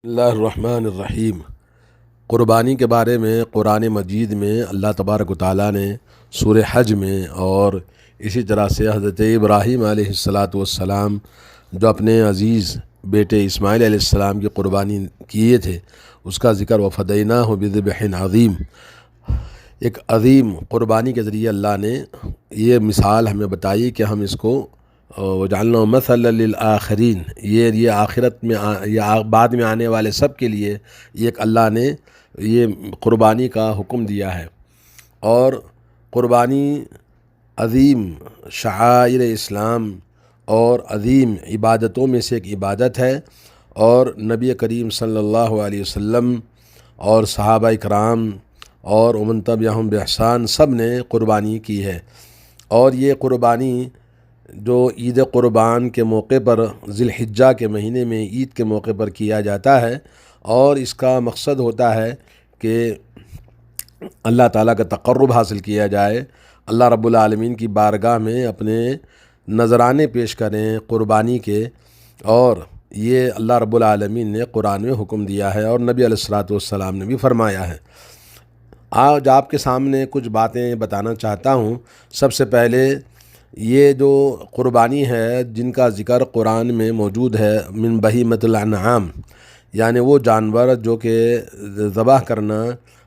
اللہ الرحمن الرحیم۔ قربانی کے بارے میں قرآن مجید میں اللہ تبارک و تعالیٰ نے سورہ حج میں اور اسی طرح سے حضرت ابراہیم علیہ السلام جو اپنے عزیز بیٹے اسماعیل علیہ السلام کی قربانی کیے تھے اس کا ذکر وفدیناہ بذبح عظیم، ایک عظیم قربانی کے ذریعے اللہ نے یہ مثال ہمیں بتائی کہ ہم اس کو وجعلنا مثلا للآخرین، یہ آخرت میں یا بعد میں آنے والے سب کے لیے ایک اللہ نے یہ قربانی کا حکم دیا ہے۔ اور قربانی عظیم شعائر اسلام اور عظیم عبادتوں میں سے ایک عبادت ہے، اور نبی کریم صلی اللہ علیہ وسلم اور صحابہ کرام اور ومن تبعہم بإحسان سب نے قربانی کی ہے۔ اور یہ قربانی جو عید قربان کے موقع پر ذی الحجہ کے مہینے میں عید کے موقع پر کیا جاتا ہے، اور اس کا مقصد ہوتا ہے کہ اللہ تعالیٰ کا تقرب حاصل کیا جائے، اللہ رب العالمین کی بارگاہ میں اپنے نذرانے پیش کریں قربانی کے، اور یہ اللہ رب العالمین نے قرآن میں حکم دیا ہے اور نبی علیہ السلام نے بھی فرمایا ہے۔ آج آپ کے سامنے کچھ باتیں بتانا چاہتا ہوں۔ سب سے پہلے یہ جو قربانی ہے جن کا ذکر قرآن میں موجود ہے، من بہیمۃ الانعام، یعنی وہ جانور جو کہ ذبح کرنا،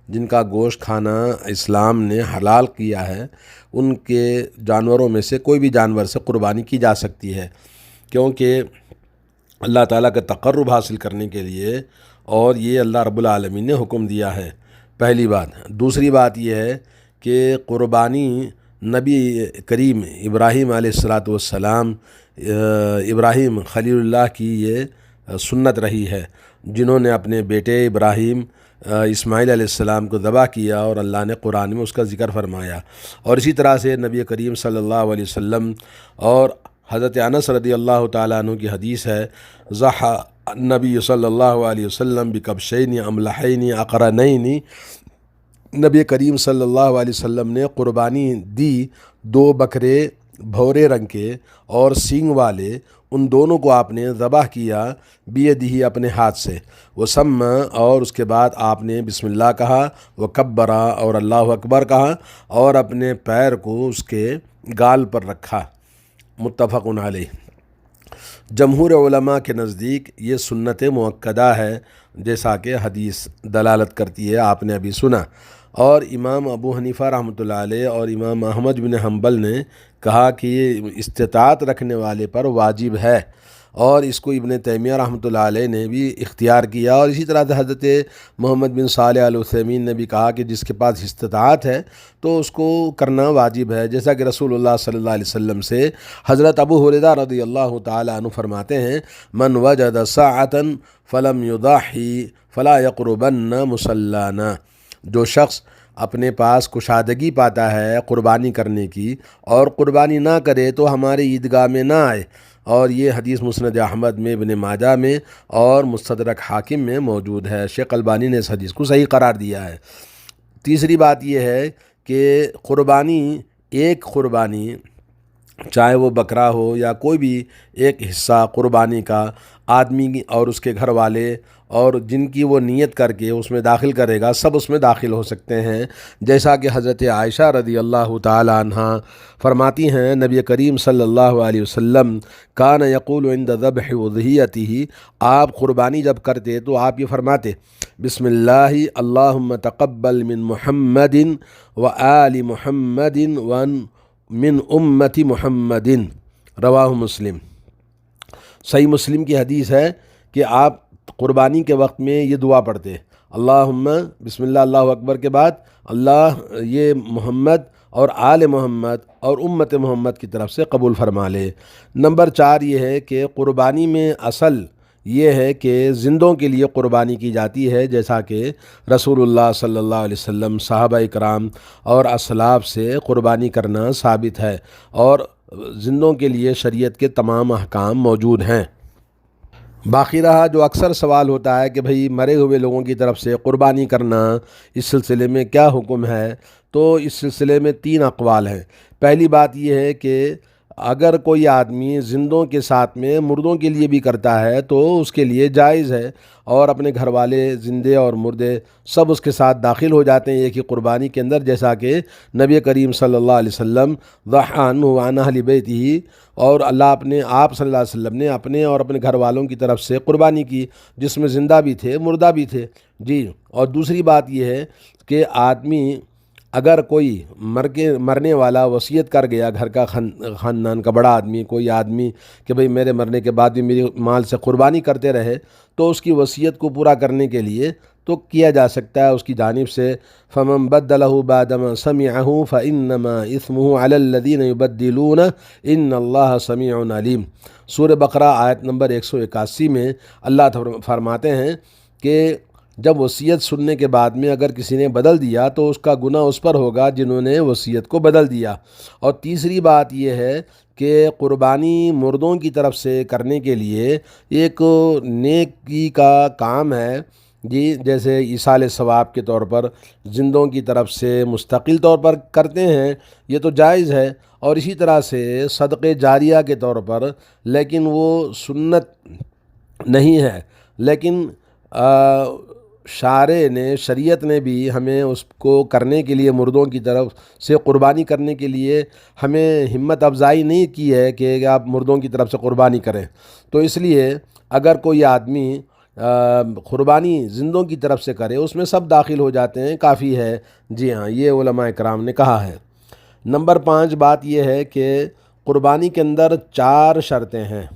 جن کا گوشت کھانا اسلام نے حلال کیا ہے، ان کے جانوروں میں سے کوئی بھی جانور سے قربانی کی جا سکتی ہے، کیونکہ اللہ تعالیٰ کا تقرب حاصل کرنے کے لیے، اور یہ اللہ رب العالمین نے حکم دیا ہے، پہلی بات۔ دوسری بات یہ ہے کہ قربانی نبی کریم ابراہیم علیہ السلام ابراہیم خلیل اللہ کی یہ سنت رہی ہے، جنہوں نے اپنے بیٹے ابراہیم اسماعیل علیہ السلام کو ذبح کیا، اور اللہ نے قرآن میں اس کا ذکر فرمایا۔ اور اسی طرح سے نبی کریم صلی اللہ علیہ وسلم اور حضرت انس رضی اللہ تعالیٰ عنہ کی حدیث ہے، ضحى النبی صلی اللہ علیہ وسلم بکبشین املحین اقرنین، نبی کریم صلی اللہ علیہ وسلم نے قربانی دی 2 بکرے بھورے رنگ کے اور سینگ والے، ان دونوں کو آپ نے ذبح کیا بیدہ اپنے ہاتھ سے، وسمى، اور اس کے بعد آپ نے بسم اللہ کہا، وکبر، اور اللہ اکبر کہا، اور اپنے پیر کو اس کے گال پر رکھا، متفق علیہ۔ جمہور علماء کے نزدیک یہ سنت مؤکدہ ہے، جیسا کہ حدیث دلالت کرتی ہے، آپ نے ابھی سنا۔ اور امام ابو حنیفہ رحمۃ اللہ علیہ اور امام احمد بن حنبل نے کہا کہ یہ استطاعت رکھنے والے پر واجب ہے، اور اس کو ابن تیمیہ رحمۃ اللہ علیہ نے بھی اختیار کیا، اور اسی طرح سے حضرت محمد بن صالح العثیمین نے بھی کہا کہ جس کے پاس استطاعت ہے تو اس کو کرنا واجب ہے، جیسا کہ رسول اللہ صلی اللہ علیہ وسلم سے حضرت ابو ہریرہ رضی اللہ تعالی عنہ فرماتے ہیں، من وجد ساعۃ فلم یضحی فلا یقربن مصلانا، جو شخص اپنے کشادگی کشادگی پاتا ہے قربانی کرنے کی اور قربانی نہ کرے تو ہمارے عیدگاہ میں نہ آئے، اور یہ حدیث مسند احمد میں، ابن ماجہ میں اور مستدرک حاکم میں موجود ہے۔ شیخ البانی نے اس حدیث کو صحیح قرار دیا ہے۔ تیسری بات یہ ہے کہ ایک قربانی چاہے وہ بکرا ہو یا کوئی بھی ایک حصہ قربانی کا آدمی اور اس کے گھر والے اور جن کی وہ نیت کر کے اس میں داخل کرے گا، سب اس میں داخل ہو سکتے ہیں، جیسا کہ حضرت عائشہ رضی اللہ تعالی عنہ فرماتی ہیں، نبی کریم صلی اللہ علیہ وسلم کان یقول عند ذبح اضحیتہ، آپ قربانی جب کرتے تو آپ یہ فرماتے، بسم اللہ اللہم تقبل من محمد و آل محمد و من امت محمد، رواہ مسلم۔ صحیح مسلم کی حدیث ہے کہ آپ قربانی کے وقت میں یہ دعا پڑھتے، اللہم، بسم اللہ اللہ اکبر کے بعد اللہ یہ محمد اور آل محمد اور امت محمد کی طرف سے قبول فرما لے۔ نمبر 4 یہ ہے کہ قربانی میں اصل یہ ہے کہ زندوں کے لیے قربانی کی جاتی ہے، جیسا کہ رسول اللہ صلی اللہ علیہ وسلم، صحابہ کرام اور اسلاف سے قربانی کرنا ثابت ہے، اور زندوں کے لیے شریعت کے تمام احکام موجود ہیں۔ باقی رہا جو اکثر سوال ہوتا ہے کہ بھئی مرے ہوئے لوگوں کی طرف سے قربانی کرنا، اس سلسلے میں کیا حکم ہے، تو اس سلسلے میں 3 اقوال ہیں۔ پہلی بات یہ ہے کہ اگر کوئی آدمی زندوں کے ساتھ میں مردوں کے لیے بھی کرتا ہے تو اس کے لیے جائز ہے، اور اپنے گھر والے زندے اور مردے سب اس کے ساتھ داخل ہو جاتے ہیں ایک ہی قربانی کے اندر، جیسا کہ نبی کریم صلی اللہ علیہ وسلم ضحیٰ عنہ وعن اہل بیتہ، اور آپ صلی اللہ علیہ وسلم نے اپنے اور اپنے گھر والوں کی طرف سے قربانی کی، جس میں زندہ بھی تھے مردہ بھی تھے جی۔ اور دوسری بات یہ ہے کہ آدمی اگر کوئی مرنے والا وصیت کر گیا، گھر کا خاندان کا بڑا آدمی، کوئی آدمی کہ بھئی میرے مرنے کے بعد بھی میری مال سے قربانی کرتے رہے، تو اس کی وصیت کو پورا کرنے کے لیے تو کیا جا سکتا ہے اس کی جانب سے۔ فَمَن بَدَّلَهُ بَعْدَمَا سَمِعَهُ فَإِنَّمَا إِثْمُهُ عَلَى الَّذِينَ يُبَدِّلُونَ إِنَّ اللَّهَ سَمِيعٌ عَلِيمٌ۔ سورہ بقرہ آیت نمبر 181 میں اللہ فرماتے ہیں کہ جب وصیت سننے کے بعد میں اگر کسی نے بدل دیا تو اس کا گناہ اس پر ہوگا جنہوں نے وصیت کو بدل دیا۔ اور تیسری بات یہ ہے کہ قربانی مردوں کی طرف سے کرنے کے لیے ایک نیکی کا کام ہے جی، جیسے ایصال ثواب کے طور پر زندوں کی طرف سے مستقل طور پر کرتے ہیں، یہ تو جائز ہے، اور اسی طرح سے صدقے جاریہ کے طور پر، لیکن وہ سنت نہیں ہے، لیکن شریعت نے بھی ہمیں اس کو کرنے کے لیے، مردوں کی طرف سے قربانی کرنے کے لیے ہمیں ہمت افزائی نہیں کی ہے کہ آپ مردوں کی طرف سے قربانی کریں۔ تو اس لیے اگر کوئی آدمی قربانی زندوں کی طرف سے کرے، اس میں سب داخل ہو جاتے ہیں، کافی ہے جی ہاں، یہ علماء کرام نے کہا ہے۔ نمبر 5 بات یہ ہے کہ قربانی کے اندر 4 شرطیں ہیں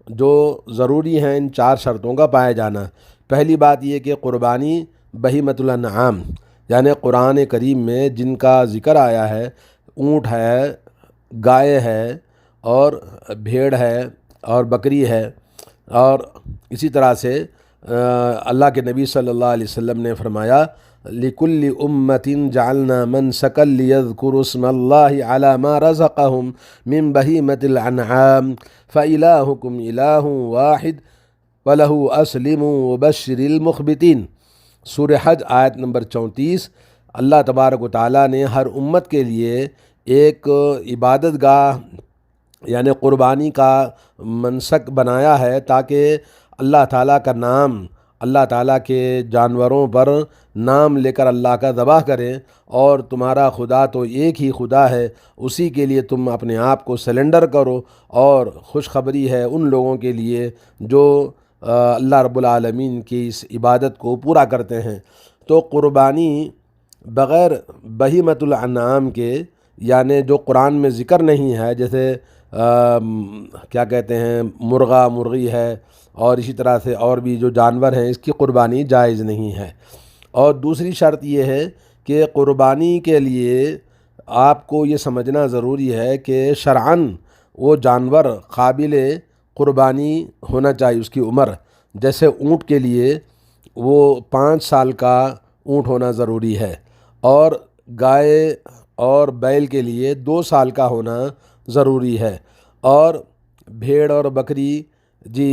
جو ضروری ہیں، ان 4 شرطوں کا پایا جانا۔ پہلی بات یہ کہ قربانی بہیمۃ الانعام، یعنی قرآن کریم میں جن کا ذکر آیا ہے، اونٹ ہے، گائے ہے، اور بھیڑ ہے، اور بکری ہے، اور اسی طرح سے اللہ کے نبی صلی اللہ علیہ وسلم نے فرمایا لِكُلِّ أُمَّةٍ جَعَلْنَا مَنْسَكًا لِيَذْكُرُوا اسْمَ اللَّهِ عَلَى مَا رَزَقَهُمْ مِنْ بَهِيمَةِ الْأَنْعَامِ فَإِلَٰهُكُمْ إِلَٰهٌ وَاحِدٌ وَلَهُ أَسْلِمُوا وَبَشِّرِ الْمُخْبِتِينَ۔ سورہ حج آیت نمبر 34۔ اللہ تبارک و تعالیٰ نے ہر امت کے لیے ایک عبادت گاہ یعنی قربانی کا منسک بنایا ہے، تاکہ اللہ تعالیٰ کا نام، اللہ تعالیٰ کے جانوروں پر نام لے کر اللہ کا ذبح کریں، اور تمہارا خدا تو ایک ہی خدا ہے، اسی کے لیے تم اپنے آپ کو سلنڈر کرو۔ اور خوشخبری ہے ان لوگوں کے لیے جو اللہ رب العالمین کی اس عبادت کو پورا کرتے ہیں۔ تو قربانی بغیر بہیمۃ الانعام کے، یعنی جو قرآن میں ذکر نہیں ہے، جیسے کیا کہتے ہیں، مرغا مرغی ہے، اور اسی طرح سے اور بھی جو جانور ہیں، اس کی قربانی جائز نہیں ہے۔ اور دوسری شرط یہ ہے کہ قربانی کے لیے آپ کو یہ سمجھنا ضروری ہے کہ شرعاً وہ جانور قابل قربانی ہونا چاہیے، اس کی عمر، جیسے اونٹ کے لیے وہ 5 سال کا اونٹ ہونا ضروری ہے، اور گائے اور بیل کے لیے 2 سال کا ہونا ضروری ہے، اور بھیڑ اور بکری جی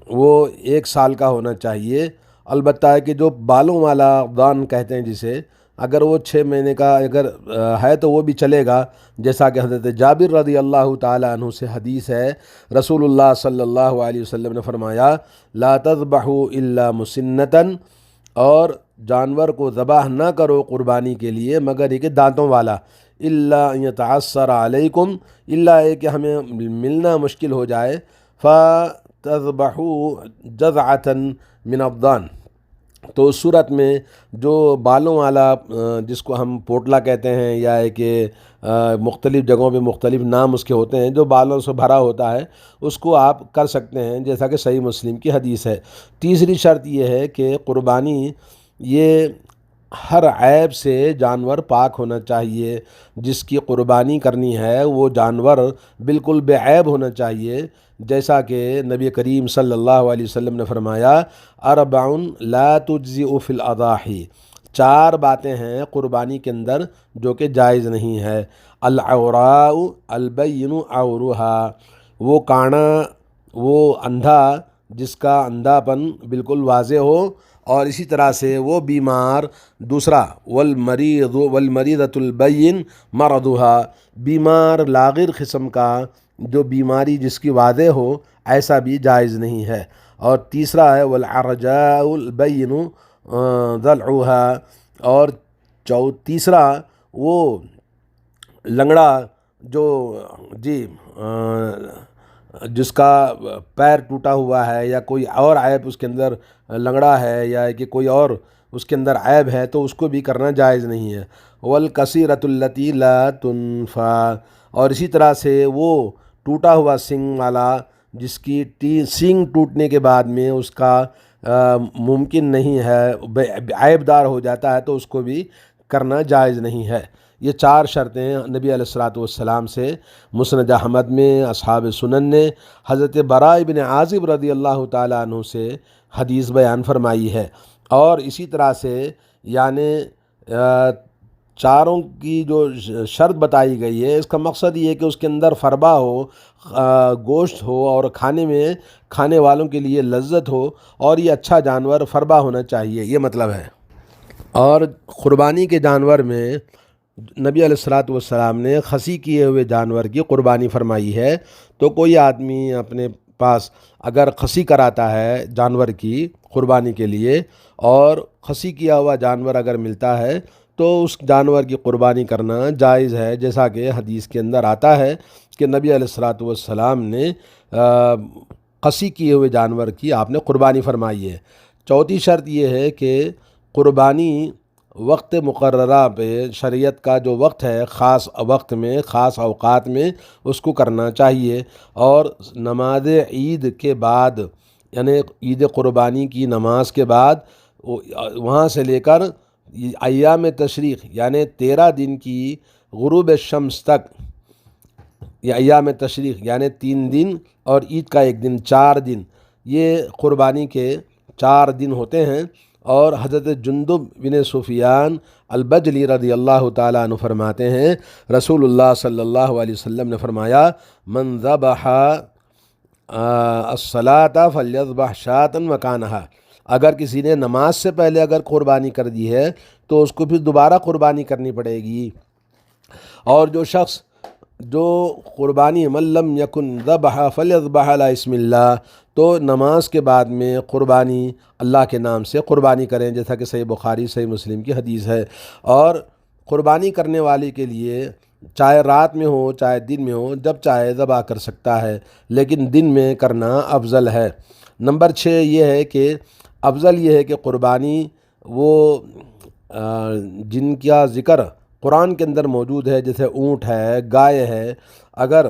وہ 1 سال کا ہونا چاہیے۔ البتہ ہے کہ جو بالوں والا دان کہتے ہیں جسے، اگر وہ 6 مہینے کا اگر ہے تو وہ بھی چلے گا، جیسا کہ حضرت جابر رضی اللہ تعالیٰ عنہ سے حدیث ہے، رسول اللہ صلی اللہ علیہ وسلم نے فرمایا لا تذبحوا الا مسنۃ، اور جانور کو ذبح نہ کرو قربانی کے لیے مگر یہ کہ دانتوں والا، الا ان یتعثر علیکم، الا یہ کہ ہمیں ملنا مشکل ہو جائے، فَتَذْبَحُوا جَذْعَةً مِنَ الضَّانِ۔ تو اس صورت میں جو بالوں والا، جس کو ہم پوٹلا کہتے ہیں، یا ہے کہ مختلف جگہوں پہ مختلف نام اس کے ہوتے ہیں، جو بالوں سے بھرا ہوتا ہے، اس کو آپ کر سکتے ہیں، جیسا کہ صحیح مسلم کی حدیث ہے۔ تیسری شرط یہ ہے کہ قربانی یہ ہر عیب سے جانور پاک ہونا چاہیے، جس کی قربانی کرنی ہے وہ جانور بالکل بے عیب ہونا چاہیے، جیسا کہ نبی کریم صلی اللہ علیہ وسلم نے فرمایا اربع لا تجزئ فی الاضاحی، 4 باتیں ہیں قربانی کے اندر جو کہ جائز نہیں ہے۔ العوراء البین عورها، وہ کانا، وہ اندھا جس کا اندھا پن بالکل واضح ہو، اور اسی طرح سے وہ بیمار۔ دوسرا والمریض والمریضۃ البین مرضها، بیمار لاغر قسم کا جو بیماری جس کی واضح ہو ایسا بھی جائز نہیں ہے۔ اور تیسرا ہے والعرجاء البین ضلعها، اور تیسرا وہ لنگڑا جو جی جس کا پیر ٹوٹا ہوا ہے یا کوئی اور عیب اس کے اندر لنگڑا ہے یا کہ کوئی اور اس کے اندر عیب ہے تو اس کو بھی کرنا جائز نہیں ہے۔ والکثیرۃ التی لا تنفع، اور اسی طرح سے وہ ٹوٹا ہوا سنگ والا جس کی سنگ ٹوٹنے کے بعد میں اس کا ممکن نہیں ہے، عیب دار ہو جاتا ہے تو اس کو بھی کرنا جائز نہیں ہے۔ یہ 4 شرطیں نبی علیہ الصلاۃ والسلام سے مسند احمد میں اصحاب سنن نے حضرت براء بن عازب رضی اللہ تعالیٰ عنہ سے حدیث بیان فرمائی ہے۔ اور اسی طرح سے یعنی چاروں کی جو شرط بتائی گئی ہے اس کا مقصد یہ ہے کہ اس کے اندر فربا ہو، گوشت ہو، اور کھانے میں کھانے والوں کے لیے لذت ہو، اور یہ اچھا جانور فربا ہونا چاہیے، یہ مطلب ہے۔ اور قربانی کے جانور میں نبی علیہ الصلاۃ والسلام نے خصی کیے ہوئے جانور کی قربانی فرمائی ہے۔ تو کوئی آدمی اپنے پاس اگر خصی کراتا ہے جانور کی قربانی کے لیے اور خصی کیا ہوا جانور اگر ملتا ہے تو اس جانور کی قربانی کرنا جائز ہے، جیسا کہ حدیث کے اندر آتا ہے کہ نبی علیہ الصلاۃ والسلام نے خصی کیے ہوئے جانور کی آپ نے قربانی فرمائی ہے۔ چوتھی شرط یہ ہے کہ قربانی وقت مقررہ پہ، شریعت کا جو وقت ہے خاص وقت میں خاص اوقات میں اس کو کرنا چاہیے، اور نماز عید کے بعد یعنی عید قربانی کی نماز کے بعد وہاں سے لے کر ایام تشریق یعنی 13 دن کی غروب شمس تک، یا ایام تشریق یعنی 3 دن اور عید کا 1 دن، 4 دن یہ قربانی کے 4 دن ہوتے ہیں۔ اور حضرت جندب بن سفیان البجلی رضی اللہ تعالیٰ عنہ فرماتے ہیں رسول اللہ صلی اللہ علیہ وسلم نے فرمایا من ذبح الصلاۃ فلیذبح شاۃ مکانہا، اگر کسی نے نماز سے پہلے اگر قربانی کر دی ہے تو اس کو پھر دوبارہ قربانی کرنی پڑے گی۔ اور جو شخص جو قربانی من لم یکن ذبح فلیذبح علی اسم اللہ، تو نماز کے بعد میں قربانی اللہ کے نام سے قربانی کریں، جیسا کہ صحیح بخاری صحیح مسلم کی حدیث ہے۔ اور قربانی کرنے والے کے لیے چاہے رات میں ہو چاہے دن میں ہو جب چاہے ذبح کر سکتا ہے، لیکن دن میں کرنا افضل ہے۔ نمبر 6 یہ ہے کہ افضل یہ ہے کہ قربانی وہ جن کا ذکر قرآن کے اندر موجود ہے، جیسے اونٹ ہے، گائے ہے، اگر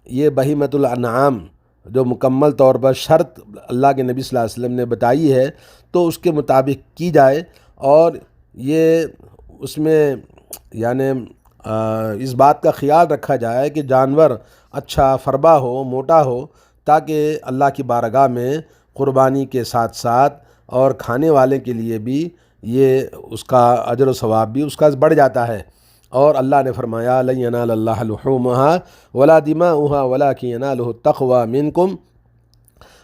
یہ بہیمۃ الانعام جو مکمل طور پر شرط اللہ کے نبی صلی اللہ علیہ وسلم نے بتائی ہے تو اس کے مطابق کی جائے، اور یہ اس میں یعنی اس بات کا خیال رکھا جائے کہ جانور اچھا فربا ہو، موٹا ہو، تاکہ اللہ کی بارگاہ میں قربانی کے ساتھ ساتھ اور کھانے والے کے لیے بھی یہ اس کا اجر و ثواب بھی اس کا بڑھ جاتا ہے۔ اور اللہ نے فرمایا لن ینال اللہ لحومها ولا دماؤها ولکن ینالہ التقوی منکم،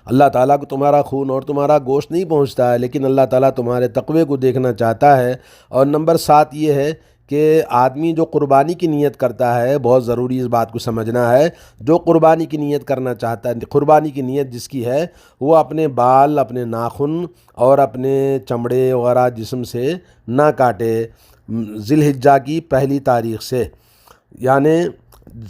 اللہ تعالیٰ کو تمہارا خون اور تمہارا گوشت نہیں پہنچتا ہے، لیکن اللہ تعالیٰ تمہارے تقوی کو دیکھنا چاہتا ہے۔ اور نمبر 7 یہ ہے کہ آدمی جو قربانی کی نیت کرتا ہے، بہت ضروری اس بات کو سمجھنا ہے، جو قربانی کی نیت کرنا چاہتا ہے، قربانی کی نیت جس کی ہے وہ اپنے بال، اپنے ناخن اور اپنے چمڑے وغیرہ جسم سے نہ کاٹے ذی الحجہ کی پہلی تاریخ سے، یعنی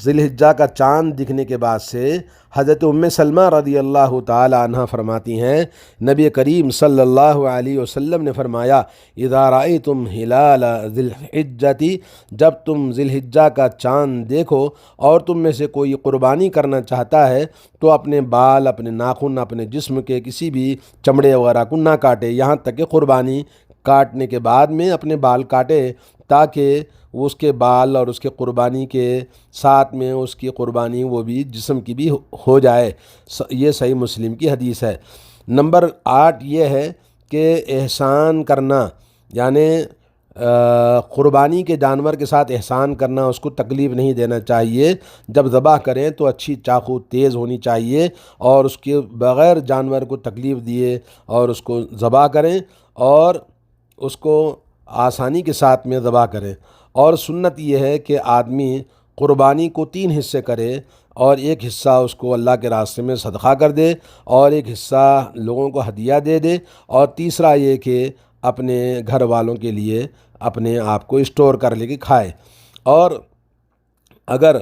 ذی الحجہ کا چاند دکھنے کے بعد سے۔ حضرت ام سلمہ رضی اللہ تعالی عنہ فرماتی ہیں نبی کریم صلی اللہ علیہ وسلم نے فرمایا اذا رأیتم ہلال ذی الحجہ، جب تم ذی الحجہ کا چاند دیکھو اور تم میں سے کوئی قربانی کرنا چاہتا ہے تو اپنے بال، اپنے ناخن، اپنے جسم کے کسی بھی چمڑے وغیرہ کو نہ کاٹے، یہاں تک کہ قربانی کاٹنے کے بعد میں اپنے بال کاٹے، تاکہ وہ اس کے بال اور اس کے قربانی کے ساتھ میں اس کی قربانی وہ بھی جسم کی بھی ہو جائے۔ یہ صحیح مسلم کی حدیث ہے۔ نمبر 8 یہ ہے کہ احسان کرنا، یعنی قربانی کے جانور کے ساتھ احسان کرنا، اس کو تکلیف نہیں دینا چاہیے۔ جب ذبح کریں تو اچھی چاقو تیز ہونی چاہیے اور اس کے بغیر جانور کو تکلیف دیے اور اس کو ذبح کریں، اور اس کو آسانی کے ساتھ میں ذبح کریں۔ اور سنت یہ ہے کہ آدمی قربانی کو 3 حصے کرے، اور ایک حصہ اس کو اللہ کے راستے میں صدقہ کر دے اور ایک حصہ لوگوں کو ہدیہ دے دے، اور تیسرا یہ کہ اپنے گھر والوں کے لیے اپنے آپ کو اسٹور کر لے کے کھائے۔ اور اگر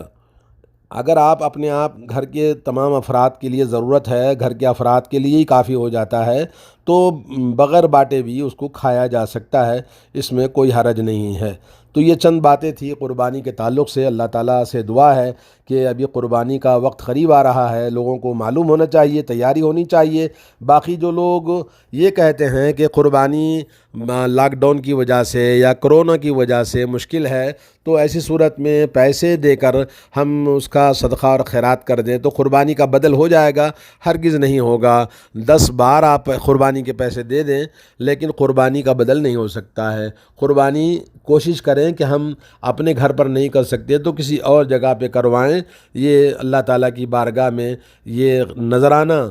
اگر آپ اپنے آپ گھر کے تمام افراد کے لیے ضرورت ہے، گھر کے افراد کے لیے ہی کافی ہو جاتا ہے، تو بغیر بانٹے بھی اس کو کھایا جا سکتا ہے، اس میں کوئی حرج نہیں ہے۔ تو یہ چند باتیں تھی قربانی کے تعلق سے۔ اللہ تعالیٰ سے دعا ہے کہ ابھی قربانی کا وقت قریب آ رہا ہے، لوگوں کو معلوم ہونا چاہیے، تیاری ہونی چاہیے۔ باقی جو لوگ یہ کہتے ہیں کہ قربانی لاک ڈاؤن کی وجہ سے یا کرونا کی وجہ سے مشکل ہے، تو ایسی صورت میں پیسے دے کر ہم اس کا صدقہ اور خیرات کر دیں تو قربانی کا بدل ہو جائے گا، ہرگز نہیں ہوگا۔ 10 بار آپ قربانی کے پیسے دے دیں لیکن قربانی کا بدل نہیں ہو سکتا ہے۔ قربانی کوشش کریں کہ ہم اپنے گھر پر نہیں کر سکتے تو کسی اور جگہ پہ کروائیں۔ یہ اللہ تعالیٰ کی بارگاہ میں یہ نذرانہ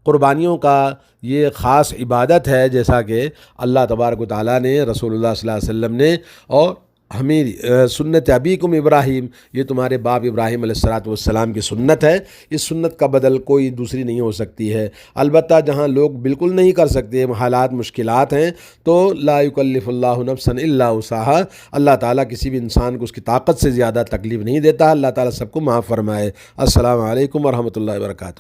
قربانیوں کا یہ خاص عبادت ہے، جیسا کہ اللہ تبارک و تعالیٰ نے، رسول اللہ صلی اللہ علیہ وسلم نے، اور ہمیں سنت ابیکم ابراہیم، یہ تمہارے باپ ابراہیم علیہ السلام کی سنت ہے۔ اس سنت کا بدل کوئی دوسری نہیں ہو سکتی ہے۔ البتہ جہاں لوگ بالکل نہیں کر سکتے، حالات مشکلات ہیں، تو لا یکلف اللہ نفسا الا وسعہا، اللہ تعالیٰ کسی بھی انسان کو اس کی طاقت سے زیادہ تکلیف نہیں دیتا۔ اللہ تعالیٰ سب کو معاف فرمائے۔ السلام علیکم ورحمۃ اللہ وبرکاتہ۔